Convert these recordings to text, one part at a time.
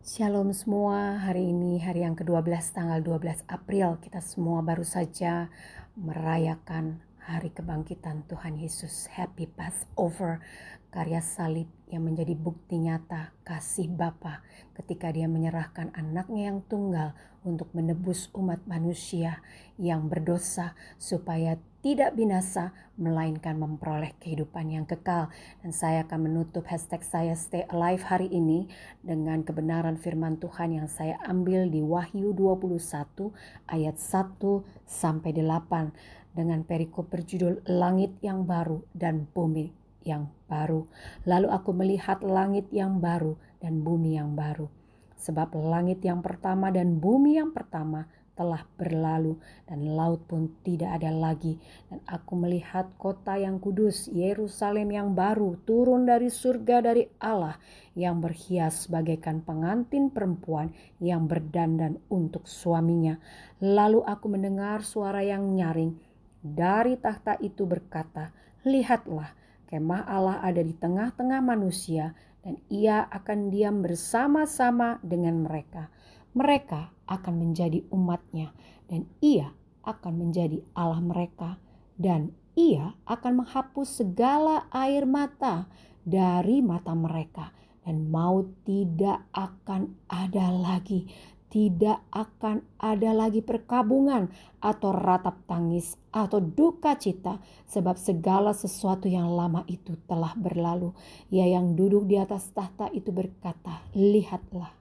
Shalom semua, hari ini hari yang ke-12 tanggal 12 April. Kita semua baru saja merayakan hari kebangkitan Tuhan Yesus. Happy Passover, karya salib yang menjadi bukti nyata kasih Bapa ketika dia menyerahkan anaknya yang tunggal untuk menebus umat manusia yang berdosa supaya tidak binasa melainkan memperoleh kehidupan yang kekal. Dan saya akan menutup hashtag saya Stay Alive hari ini dengan kebenaran firman Tuhan yang saya ambil di Wahyu 21 ayat 1 sampai 8 dengan perikop berjudul Langit yang baru dan bumi yang baru. Lalu aku melihat langit yang baru dan bumi yang baru. Sebab langit yang pertama dan bumi yang pertama telah berlalu dan laut pun tidak ada lagi. Dan aku melihat kota yang kudus, Yerusalem yang baru, turun dari surga dari Allah, yang berhias bagaikan pengantin perempuan yang berdandan untuk suaminya. Lalu aku mendengar suara yang nyaring dari takhta itu berkata, "Lihatlah, kemah Allah ada di tengah-tengah manusia, dan ia akan diam bersama-sama dengan mereka. Mereka akan menjadi umatnya, dan ia akan menjadi Allah mereka, dan ia akan menghapus segala air mata dari mata mereka, dan maut tidak akan ada lagi. Tidak akan ada lagi perkabungan atau ratap tangis atau duka cita, sebab segala sesuatu yang lama itu telah berlalu." Ia yang duduk di atas tahta itu berkata, "Lihatlah,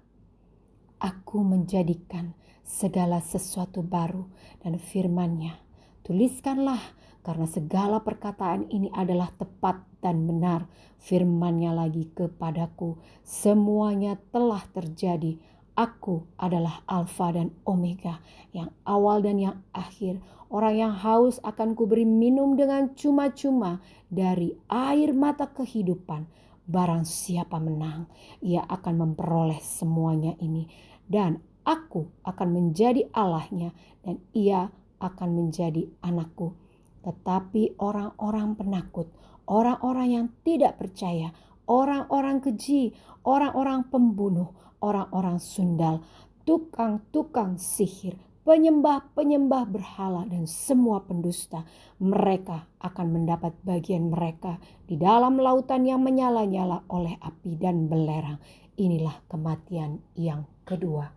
aku menjadikan segala sesuatu baru." Dan firman-Nya, "Tuliskanlah, karena segala perkataan ini adalah tepat dan benar." Firman-Nya lagi kepadaku, "Semuanya telah terjadi. Aku adalah Alfa dan Omega, yang awal dan yang akhir. Orang yang haus akan kuberi minum dengan cuma-cuma dari air mata kehidupan. Barang siapa menang, ia akan memperoleh semuanya ini. Dan aku akan menjadi Allahnya, dan ia akan menjadi anakku." Tetapi orang-orang penakut, orang-orang yang tidak percaya, orang-orang keji, orang-orang pembunuh, orang-orang sundal, tukang-tukang sihir, penyembah-penyembah berhala, dan semua pendusta, mereka akan mendapat bagian mereka di dalam lautan yang menyala-nyala oleh api dan belerang. Inilah kematian yang kedua.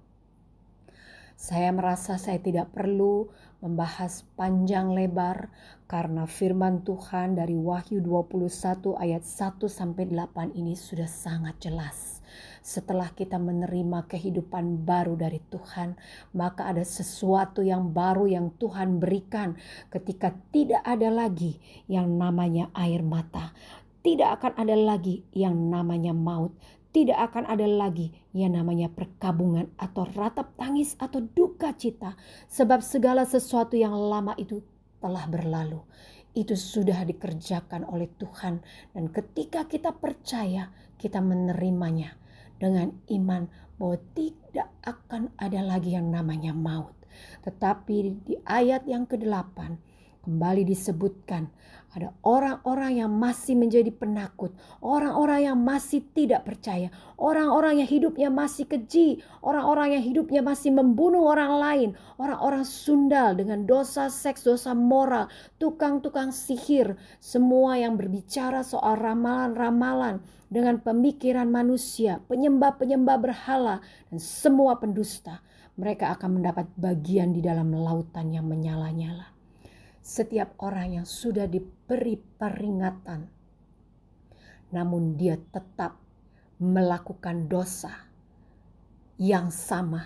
Saya merasa saya tidak perlu membahas panjang lebar karena firman Tuhan dari Wahyu 21 ayat 1 sampai 8 ini sudah sangat jelas. Setelah kita menerima kehidupan baru dari Tuhan, maka ada sesuatu yang baru yang Tuhan berikan ketika tidak ada lagi yang namanya air mata. Tidak akan ada lagi yang namanya maut. Tidak akan ada lagi yang namanya perkabungan atau ratap tangis atau duka cita. Sebab segala sesuatu yang lama itu telah berlalu. Itu sudah dikerjakan oleh Tuhan. Dan ketika kita percaya, kita menerimanya dengan iman bahwa tidak akan ada lagi yang namanya maut. Tetapi di ayat yang ke-8 kembali disebutkan ada orang-orang yang masih menjadi penakut, orang-orang yang masih tidak percaya, orang-orang yang hidupnya masih keji, orang-orang yang hidupnya masih membunuh orang lain, orang-orang sundal dengan dosa seks, dosa moral, tukang-tukang sihir, semua yang berbicara soal ramalan-ramalan dengan pemikiran manusia, penyembah-penyembah berhala, dan semua pendusta. Mereka akan mendapat bagian di dalam lautan yang menyala-nyala. Setiap orang yang sudah diberi peringatan, namun dia tetap melakukan dosa yang sama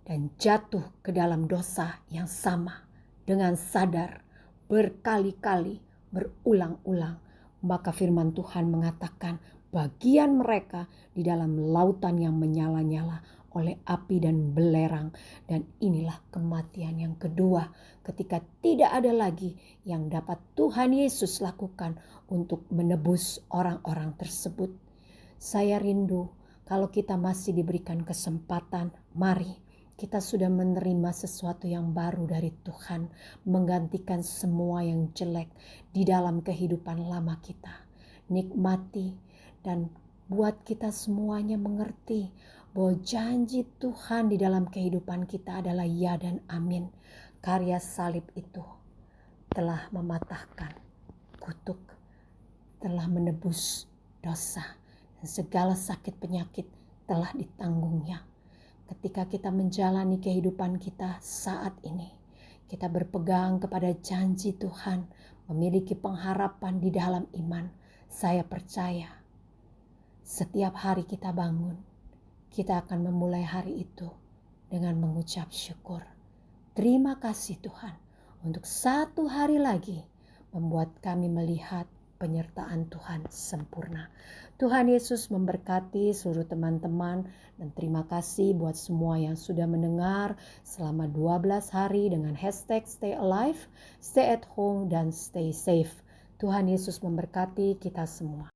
dan jatuh ke dalam dosa yang sama dengan sadar berkali-kali, berulang-ulang, maka firman Tuhan mengatakan bagian mereka di dalam lautan yang menyala-nyala oleh api dan belerang. Dan inilah kematian yang kedua, ketika tidak ada lagi yang dapat Tuhan Yesus lakukan untuk menebus orang-orang tersebut. Saya rindu kalau kita masih diberikan kesempatan, mari kita sudah menerima sesuatu yang baru dari Tuhan, menggantikan semua yang jelek di dalam kehidupan lama kita. Nikmati dan buat kita semuanya mengerti bahwa janji Tuhan di dalam kehidupan kita adalah ya dan amin. Karya salib itu telah mematahkan kutuk, telah menebus dosa, dan segala sakit penyakit telah ditanggungnya. Ketika kita menjalani kehidupan kita saat ini, kita berpegang kepada janji Tuhan, memiliki pengharapan di dalam iman. Saya percaya setiap hari kita bangun, kita akan memulai hari itu dengan mengucap syukur. Terima kasih Tuhan untuk satu hari lagi membuat kami melihat penyertaan Tuhan sempurna. Tuhan Yesus memberkati seluruh teman-teman dan terima kasih buat semua yang sudah mendengar selama 12 hari dengan hashtag stay alive, stay at home, dan stay safe. Tuhan Yesus memberkati kita semua.